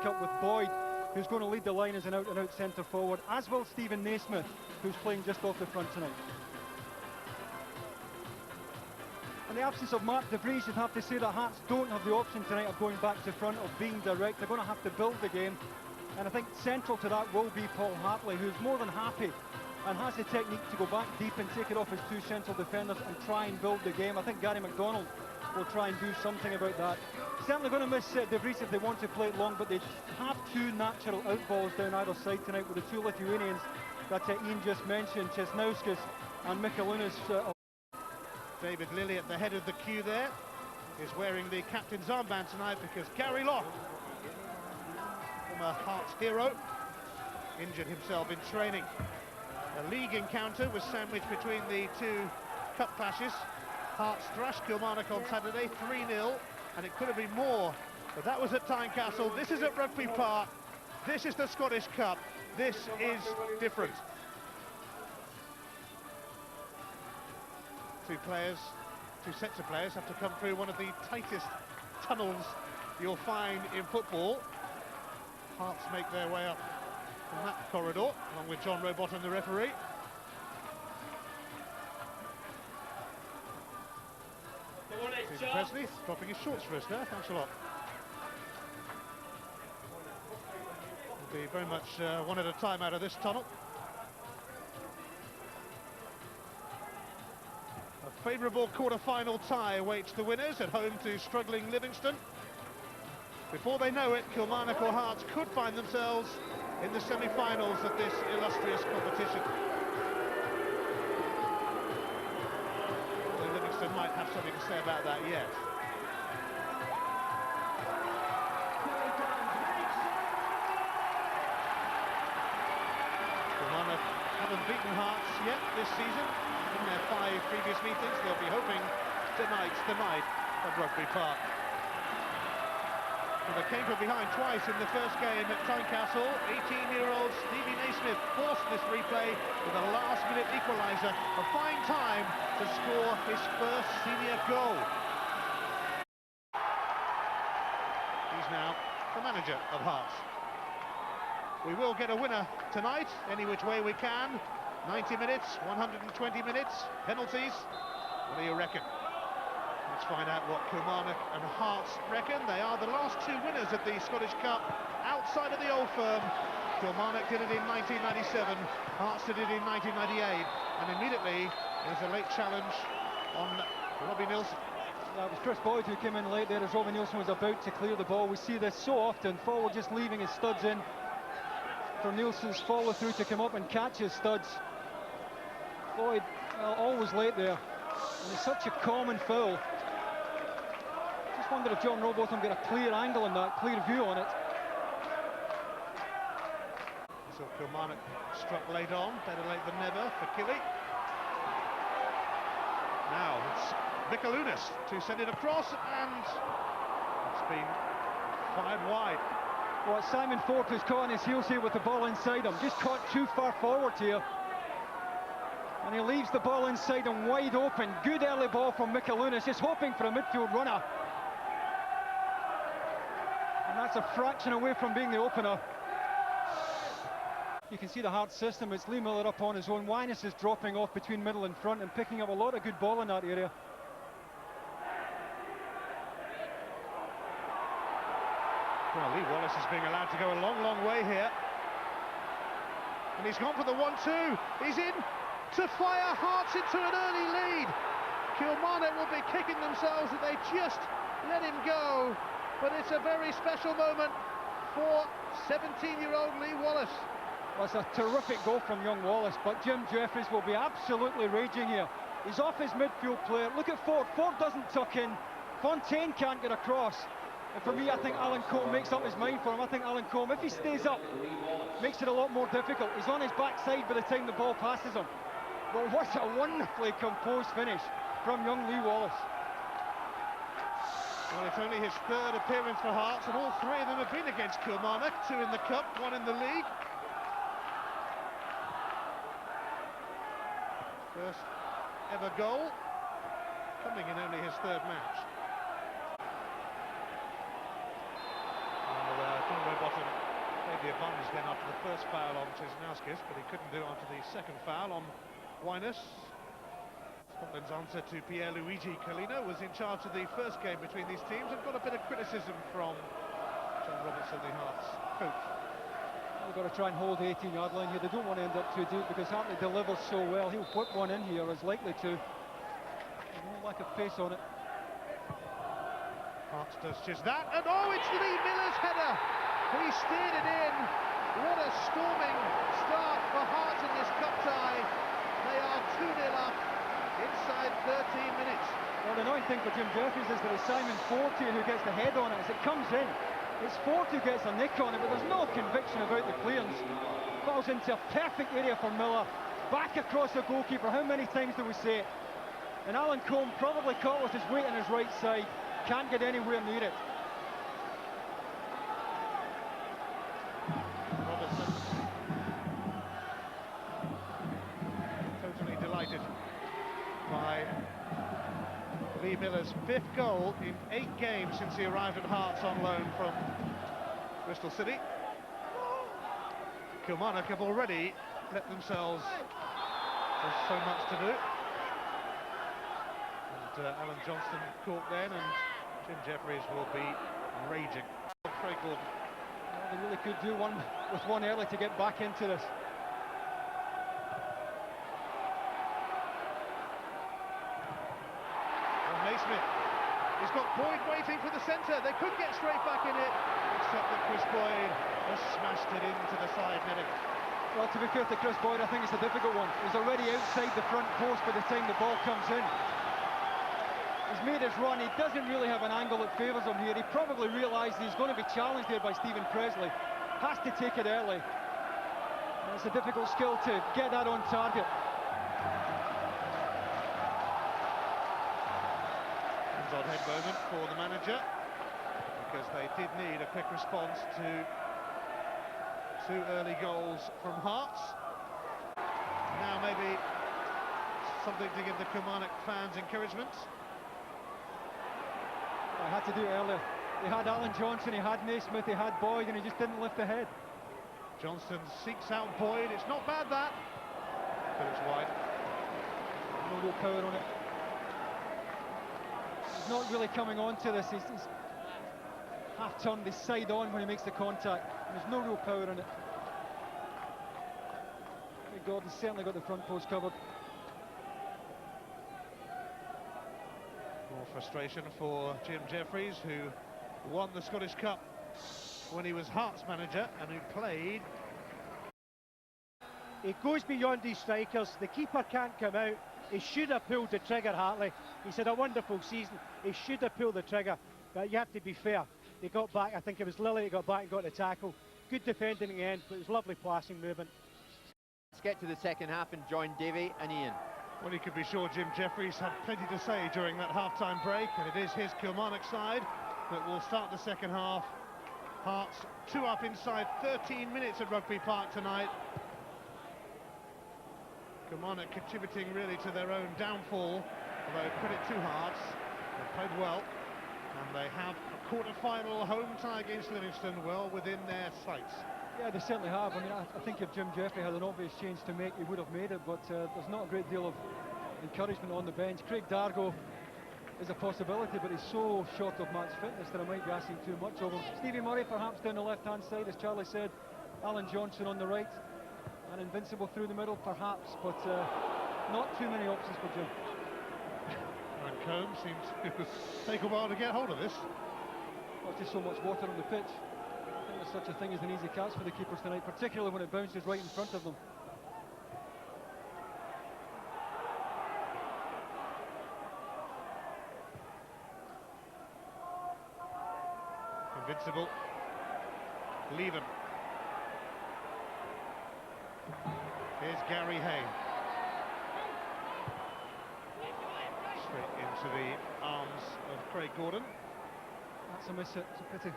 up with Boyd, who's going to lead the line as an out-and-out centre forward, as will Stephen Naismith, who's playing just off the front tonight. In the absence of Mark De Vries, you'd have to say that Hearts don't have the option tonight of going back to front, of being direct. They're going to have to build the game, and I think central to that will be Paul Hartley, who's more than happy and has the technique to go back deep and take it off his two central defenders and try and build the game. I think Gary McDonald will try and do something about that. Certainly going to miss De Vries if they want to play it long, but they have two natural outballs down either side tonight with the two Lithuanians that Ian just mentioned, Česnauskas and Mikalunas. David Lilley at the head of the queue there is wearing the captain's armband tonight because Gary Locke, former Hearts hero, injured himself in training. A league encounter was sandwiched between the two cup clashes. Hearts thrashed Kilmarnock on Saturday 3-0, and it could have been more, but that was at Tynecastle. This is at Rugby Park. This is the Scottish Cup. This is different. Two sets of players have to come through one of the tightest tunnels you'll find in football. Hearts make their way up from that corridor, along with John Robottom, the referee. Stephen Presley dropping his shorts for us there, thanks a lot. Will be very much one at a time out of this tunnel. A favourable quarter-final tie awaits the winners at home to struggling Livingston. Before they know it, Kilmarnock or Hearts could find themselves in the semi-finals of this illustrious competition. Well, Livingston might have something to say about that yet. Kilmarnock haven't beaten Hearts yet this season. In their 5 previous meetings, they'll be hoping tonight's the night at Rugby Park. Well, they came from behind twice in the first game at Tynecastle. 18-year-old Stevie Naismith forced this replay with a last-minute equaliser. A fine time to score his first senior goal. He's now the manager of Hearts. We will get a winner tonight, any which way we can. 90 minutes, 120 minutes, penalties. What do you reckon? Let's find out what Kilmarnock and Hearts reckon. They are the last 2 winners of the Scottish Cup outside of the old firm. Kilmarnock did it in 1997, Hearts did it in 1998, and immediately there's a late challenge on Robbie Neilson. Yeah, it was Chris Boyd who came in late there as Robbie Neilson was about to clear the ball. We see this so often, Fowler just leaving his studs in for Neilson's follow through to come up and catch his studs. Boyd, well, always late there, and it's such a common foul. Just wonder if John Robottom got a clear angle on that, clear view on it. So Kilmarnock struck late on, better late than never for Killie. Now it's Mikalunas to send it across, and it's been fired wide. Well, it's Simon Ford who's caught on his heels here with the ball inside him, just caught too far forward here. And he leaves the ball inside and wide open. Good early ball from Mikalunas, just hoping for a midfield runner. And that's a fraction away from being the opener. You can see the Hearts system. It's Lee Miller up on his own. Wyness is dropping off between middle and front and picking up a lot of good ball in that area. Well, Lee Wallace is being allowed to go a long, long way here. And he's gone for the 1-2. He's in to fire Hearts into an early lead. Kilmarnock will be kicking themselves that they just let him go, but it's a very special moment for 17-year-old Lee Wallace. Well, it's a terrific goal from young Wallace, but Jim Jeffries will be absolutely raging here. He's off his midfield player. Look at Ford. Ford doesn't tuck in. Fontaine can't get across. And for me, I think Alan Combe makes up his mind for him. I think Alan Combe, if he stays up, makes it a lot more difficult. He's on his backside by the time the ball passes him. But what a wonderfully composed finish from young Lee Wallace. Well, it's only his 3rd appearance for Hearts, and all 3 of them have been against Kilmarnock. 2 in the Cup, 1 in the league. First ever goal, coming in only his 3rd match. John Robottom advantage then after the first foul on Naismith, but he couldn't do it after the second foul on Wyness. Scotland's answer to Pierluigi Collina was in charge of the first game between these teams and got a bit of criticism from John Robertson, the Hearts coach. They've got to try and hold the 18-yard line here. They don't want to end up too deep because Hartley delivers so well. He'll whip one in here, is likely to. There's no lack of pace on it. Hearts does just that, and oh, it's Lee Miller's header! He steered it in. What a storming start for Hearts in this cup tie. They are 2-0 up inside 13 minutes. Well, the annoying thing for Jim Jeffries is that it's Simon Fortier who gets the head on it as it comes in. It's Fortier who gets a nick on it, but there's no conviction about the clearance. Falls into a perfect area for Miller. Back across the goalkeeper. How many times do we say it? And Alan Combe probably caught with his weight on his right side. Can't get anywhere near it. Robertson totally delighted by Lee Miller's 5th goal in 8 games since he arrived at Hearts on loan from Bristol City. Kilmarnock have already let themselves there's so much to do. And Alan Johnston caught then, and Jim Jeffries will be raging. Craig Gordon. Well, they really could do one with one early to get back into this. Naismith, he's got Boyd waiting for the centre. They could get straight back in it, except that Chris Boyd has smashed it into the side netting. Well, to be fair to Chris Boyd, I think it's a difficult one. He's already outside the front post by the time the ball comes in. He's made his run. He doesn't really have an angle that favours him here. He probably realised he's going to be challenged here by Stephen Presley. Has to take it early. And it's a difficult skill to get that on target. Odd head moment for the manager, because they did need a quick response to 2 early goals from Hearts. Now maybe something to give the Kilmarnock fans encouragement. I had to do it earlier. He had Alan Johnston, he had Naismith, he had Boyd, and he just didn't lift the head. Johnston seeks out Boyd. It's not bad, that, but it's wide. No real power on it. He's not really coming on to this. He's half turned his side on when he makes the contact. There's no real power in it. Gordon's certainly got the front post covered. More frustration for Jim Jeffries, who won the Scottish Cup when he was Hearts manager and who played. He goes beyond his strikers. The keeper can't come out. He should have pulled the trigger, Hartley. He's had a wonderful season. He should have pulled the trigger. But you have to be fair. They got back. I think it was Lilley that got back and got the tackle. Good defending in the end, but it was lovely passing movement. Let's get to the second half and join Davey and Ian. Well, you could be sure Jim Jeffries had plenty to say during that half-time break, and it is his Kilmarnock side that will start the second half. Hearts 2 up inside 13 minutes at Rugby Park tonight. Kilmarnock contributing really to their own downfall, although credit to Hearts, they've played well, and they have a quarter-final home tie against Livingston well within their sights. Yeah, they certainly have. I mean, I think if Jim Jeffrey had an obvious change to make, he would have made it, but there's not a great deal of encouragement on the bench. Craig Dargo is a possibility, but he's so short of match fitness that I might be asking too much of him. Stevie Murray perhaps down the left-hand side, as Charlie said. Alan Johnston on the right. And Invincibile through the middle, perhaps, but not too many options for Jim. And Combe seems to take a while to get hold of this. Well, just so much water on the pitch. I think there's such a thing as an easy catch for the keepers tonight, particularly when it bounces right in front of them. Invincibile. Leven. Here's Gary Hay. Straight into the arms of Craig Gordon. That's a miss. It's a pity.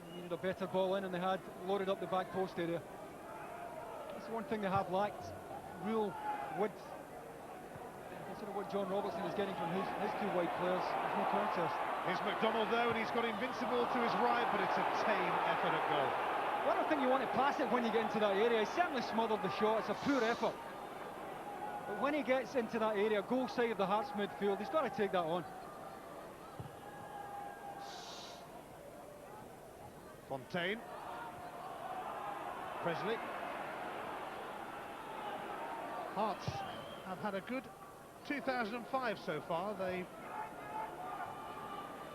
They needed a better ball in, and they had loaded up the back post area. That's the one thing they have lacked, real width. Consider what John Robertson is getting from his 2 wide players. There's no contest. Here's McDonald though, and he's got Invincibile to his right, but it's a tame effort at goal. Well, I don't think you want to pass it when you get into that area. He certainly smothered the shot. It's a poor effort. But when he gets into that area, goal side of the Hearts midfield, he's got to take that on. Fontaine. Presley. Hearts have had a good 2005 so far. They've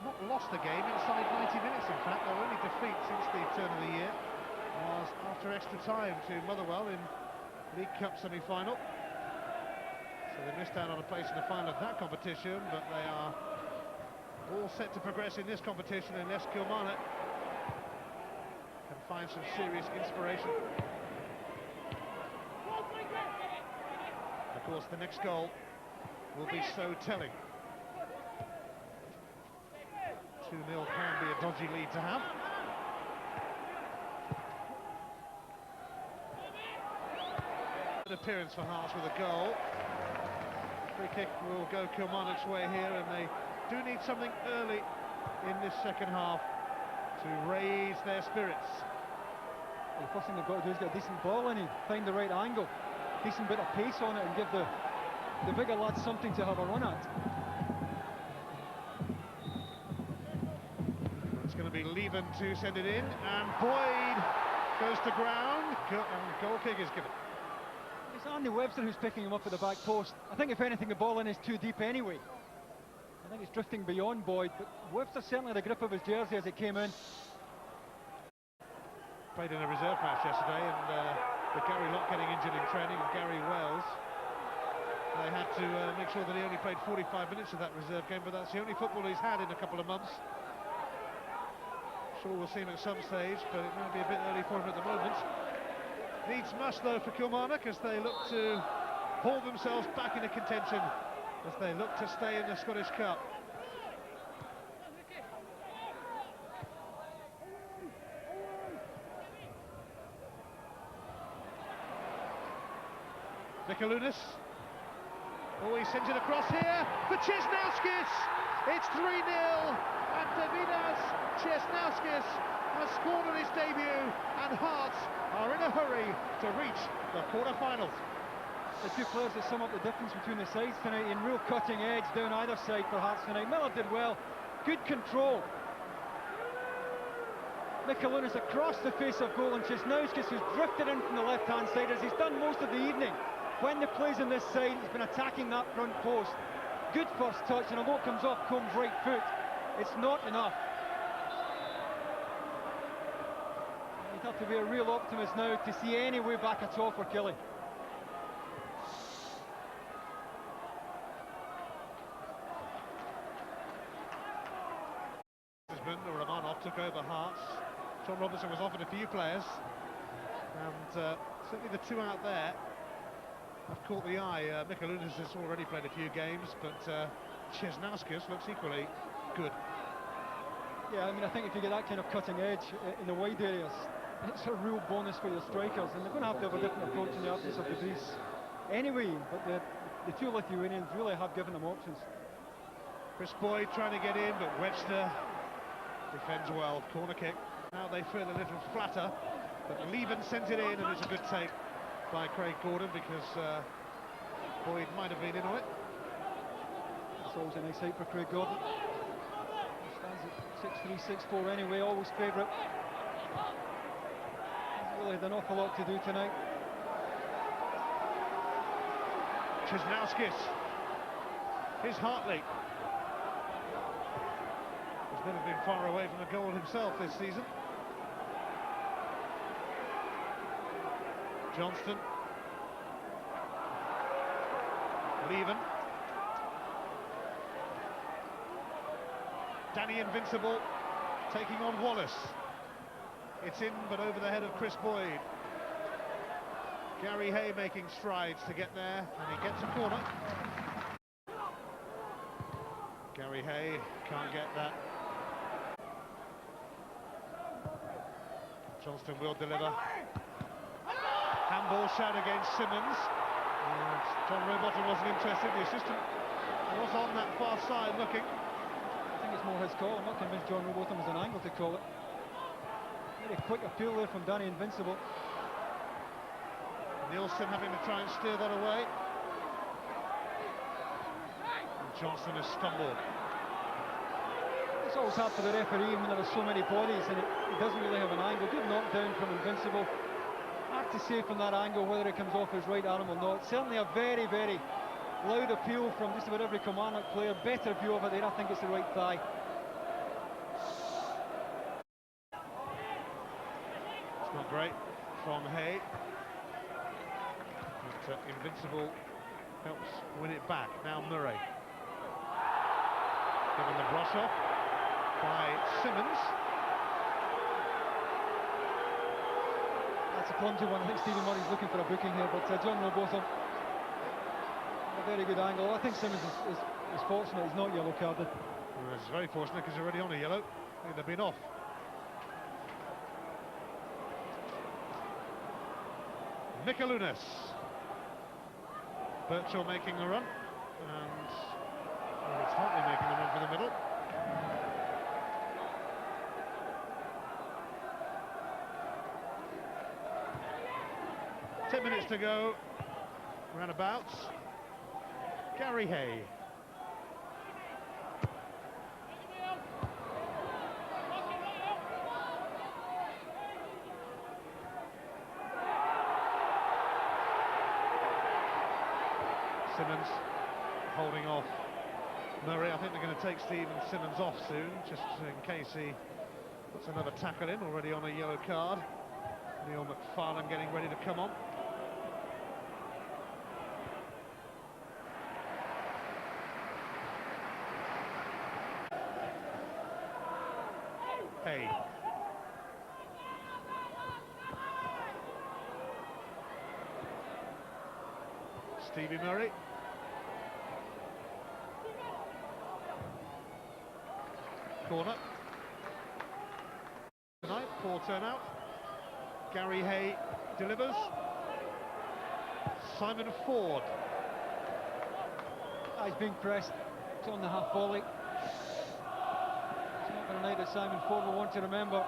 not lost a game inside 90 minutes, in fact. Their only defeat since the turn of the year was after extra time to Motherwell in League Cup semi-final. So they missed out on a place in the final of that competition, but they are all set to progress in this competition unless Kilmarnock can find some serious inspiration. Of course, the next goal will be so telling. 2-0 can be a dodgy lead to have. Good appearance for Hearts with a goal. Free kick will go Kilmarnock's way here, and they do need something early in this second half to raise their spirits. Well, the first thing they've got to do is get a decent ball in, find the right angle, decent bit of pace on it, and give the bigger lads something to have a run at. It's going to be Leven to send it in, and Boyd goes to ground, and goal kick is given. It's Andy Webster who's picking him up at the back post. I think if anything the ball in is too deep anyway. I think it's drifting beyond Boyd, but Webster certainly had a grip of his jersey as it came in. Played in a reserve match yesterday, and with Gary Locke getting injured in training and Gary Wells, they had to make sure that he only played 45 minutes of that reserve game, but that's the only football he's had in a couple of months. Sure we'll see him at some stage, but it might be a bit early for him at the moment. Needs must though for Kilmarnock as they look to haul themselves back into contention, as they look to stay in the Scottish Cup. Mikalunas. Oh, he sends it across here for Česnauskis. It's 3-0, and Davidas Česnauskis has scored on his debut, and Hearts are in a hurry to reach the quarter-finals. The two players that sum up the difference between the sides tonight, in real cutting edge down either side for Hearts tonight. Miller did well, good control. Mikalunas across the face of goal, and Česnauskis, who's drifted in from the left-hand side as he's done most of the evening. When the play's on this side, he's been attacking that front post. Good first touch, and although it comes off Combe's right foot, it's not enough. You'd have to be a real optimist now to see any way back at all for Killie. Romanov took over Hearts. John Robertson was offered a few players, and certainly the two out there have caught the eye. Mikalunas has already played a few games, but Česnauskis looks equally good. Yeah, I mean, I think if you get that kind of cutting edge in the wide areas, it's a real bonus for your strikers, and they're going to have a different approach in the absence of the Greece anyway, but the two Lithuanians really have given them options. Chris Boyd trying to get in, but Webster defends well. Corner kick. Now they feel a little flatter, but Leven sends it in, and it's a good take by Craig Gordon, because Boyd might have been in on it. It's always a nice height for Craig Gordon. He stands at 6'3", 6'4" anyway, always favourite. He's really had an awful lot to do tonight. Česnauskis. Here's Hartley. He's never been far away from a goal himself this season. Johnston. Leven. Danny Invincibile taking on Wallace. It's in, but over the head of Chris Boyd. Gary Hay making strides to get there, and he gets a corner. Gary Hay can't get that. Johnston will deliver. Handball shot against Simmons. And John Rowbottom wasn't interested. The assistant was on that far side looking. I think it's more his call. I'm not convinced John Rowbottom has an angle to call it. Very quick appeal there from Danny Invincibile. Nielsen having to try and steer that away. And Johnston has stumbled. It's always hard for the referee when there are so many bodies and he doesn't really have an angle. Good knockdown from Invincibile. Hard to say from that angle whether it comes off his right arm or not. Certainly a very, very loud appeal from just about every Kilmarnock player. Better view of it there. I think it's the right thigh. It's not great from Hay. But Invincibile helps win it back. Now Murray. Given the brush off by Simmons. That's a clumsy one. I think Stephen Murray's looking for a booking here, but John Robotham, a very good angle. I think Simmons is fortunate he's not yellow carded. Well, it's very fortunate because he's already on a yellow. He'd have been off. Mikalunas. Birchall making the run, and it's Hartley making the run for the middle. Ten minutes to go, roundabouts. Gary Hay. Simmons holding off Murray. I think they're going to take Stephen Simmons off soon, just in case he puts another tackle in, already on a yellow card. Neil McFarlane getting ready to come on. Hey. Stevie Murray. Corner. Tonight, poor turnout. Gary Hay delivers. Simon Ford. He's being pressed. It's on the half volley. It's not been a night that Simon Ford will want to remember.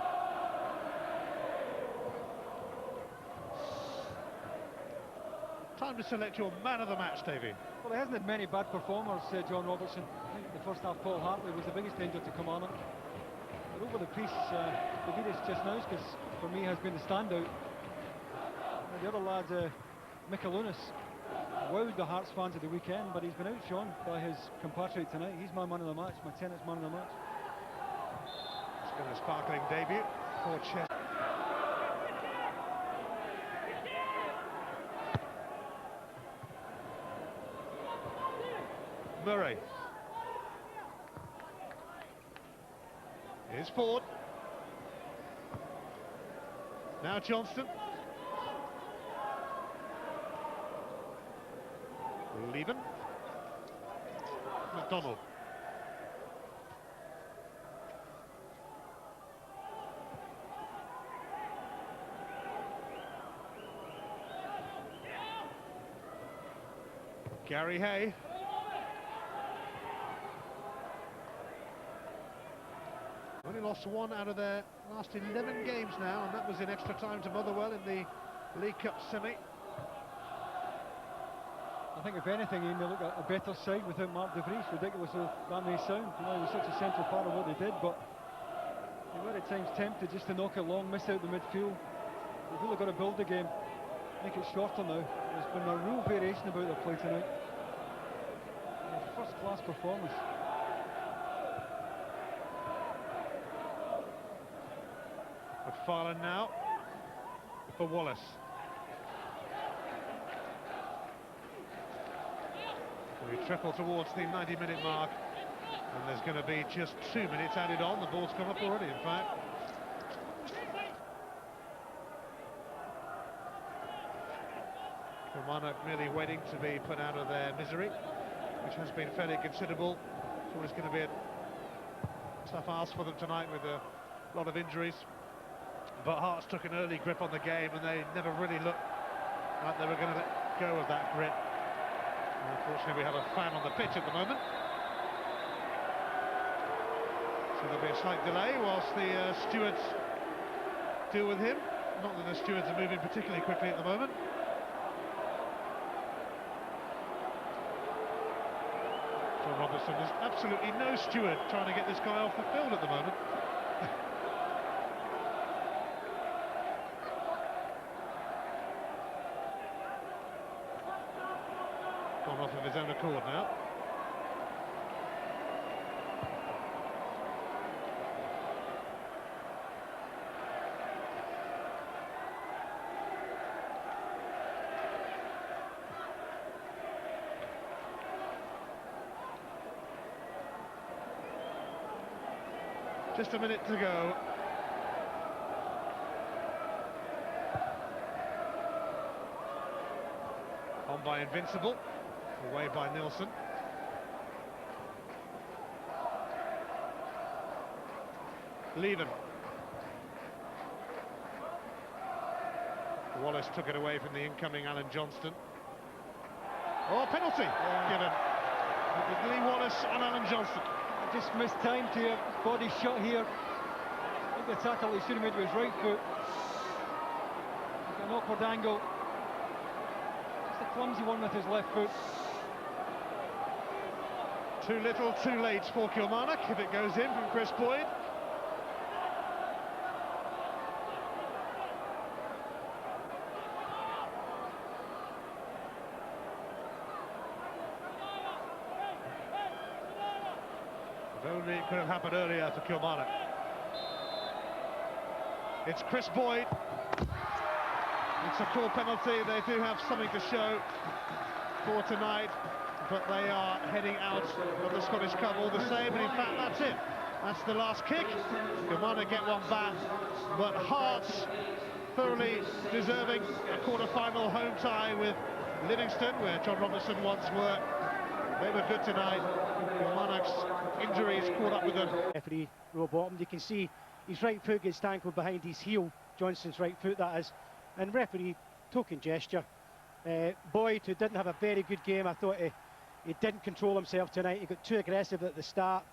Time to select your man of the match, Davey. Well, he hasn't had many bad performers, John Robertson. I think the first half, Paul Hartley was the biggest danger to Kilmarnock. But over the piece, Davidis Jesnowskis, for me, has been the standout. And the other lad, Mikalunas, wowed the Hearts fans at the weekend, but he's been outshone by his compatriot tonight. He's my man of the match, my tennis man of the match. It's been a sparkling debut for Chess. Murray. Here's Ford. Now Johnston. Leven. McDonald. Gary Hay. Only lost one out of their last 11 games now, and that was in extra time to Motherwell in the League Cup semi. I think if anything, he may look at a better side without Mark De Vries, ridiculous as that may sound. You know, he was such a central part of what they did, but they were at times tempted just to knock it long, miss out the midfield. They've really got to build the game, make it shorter now. There's been a real variation about their play tonight. First-class performance. McFarlane now for Wallace. We trickle towards the 90-minute mark, and there's going to be just 2 minutes added on. The ball's come up already, in fact. Kilmarnock merely waiting to be put out of their misery, which has been fairly considerable. It's always going to be a tough ask for them tonight with a lot of injuries. But Hearts took an early grip on the game, and they never really looked like they were going to let go of that grip. And unfortunately, we have a fan on the pitch at the moment. So there'll be a slight delay whilst the stewards deal with him. Not that the stewards are moving particularly quickly at the moment. John Robertson, there's absolutely no steward trying to get this guy off the field at the moment. Gone off of his own accord now. Just a minute to go. On by Invincibile, away by Nilsson. Leven. Wallace took it away from the incoming Alan Johnston. Oh, penalty given. It was Lee Wallace on Alan Johnston. Just missed time to your body shot here. I think the tackle he should have made with his right foot. Like an awkward angle. Just a clumsy one with his left foot. Too little, too late for Kilmarnock if it goes in from Chris Boyd. If only it could have happened earlier for Kilmarnock. It's Chris Boyd. It's a full penalty. They do have something to show for tonight, but they are heading out of the Scottish Cup all the same, and in fact that's it. That's the last kick. Kilmarnock get one back, but Hearts thoroughly deserving a quarter-final home tie with Livingston, where John Robertson once worked. They were good tonight. Kilmarnock's injuries caught up with them. Referee row bottom, you can see his right foot gets tangled behind his heel, Johnston's right foot that is, and referee token gesture. Boyd, who didn't have a very good game, I thought he didn't control himself tonight. He got too aggressive at the start,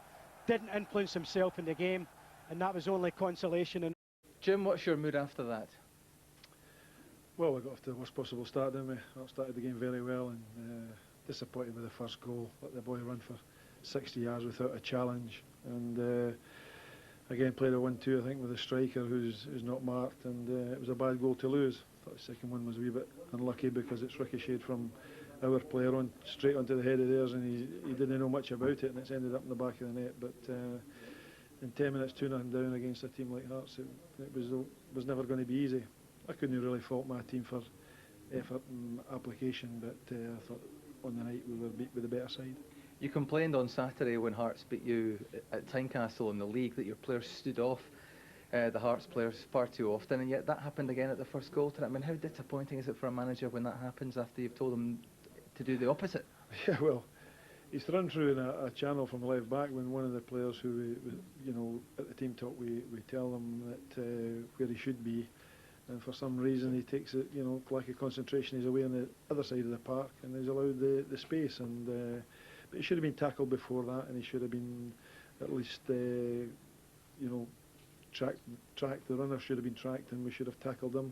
didn't influence himself in the game, and that was only consolation. And Jim, what's your mood after that? Well, we got off to the worst possible start, didn't we? We started the game very well, and disappointed with the first goal. Let the boy run for 60 yards without a challenge, and again played a 1-2, I think, with a striker who's not marked, and it was a bad goal to lose. I thought the second one was a wee bit unlucky because it's ricocheted from our player on straight onto the head of theirs, and he didn't know much about it, and it's ended up in the back of the net. But in 10 minutes, 2-0 down against a team like Hearts, it was never going to be easy. I couldn't really fault my team for effort and application, but I thought on the night we were beat with the better side. You complained on Saturday when Hearts beat you at Tynecastle in the league that your players stood off the Hearts players far too often, and yet that happened again at the first goal tonight. I mean, how disappointing is it for a manager when that happens after you've told them to do the opposite? Yeah, well, he's run through in a channel from left back when one of the players who, you know, at the team talk, we tell them that where he should be, and for some reason he takes it, you know, lack of concentration, he's away on the other side of the park, and he's allowed the space, and but he should have been tackled before that, and he should have been at least, you know, tracked. The runner should have been tracked, and we should have tackled them.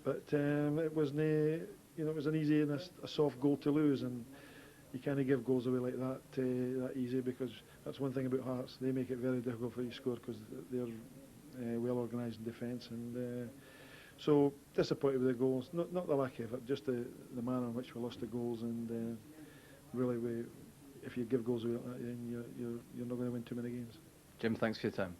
But it wasn't, you know, it was an easy and a soft goal to lose, and you can't give goals away like that that easy, because that's one thing about Hearts. They make it very difficult for you to score because they're well organised in defence, and so disappointed with the goals. Not the lack of effort, just the manner in which we lost the goals, and really if you give goals away like that, then you're not going to win too many games. Jim, thanks for your time.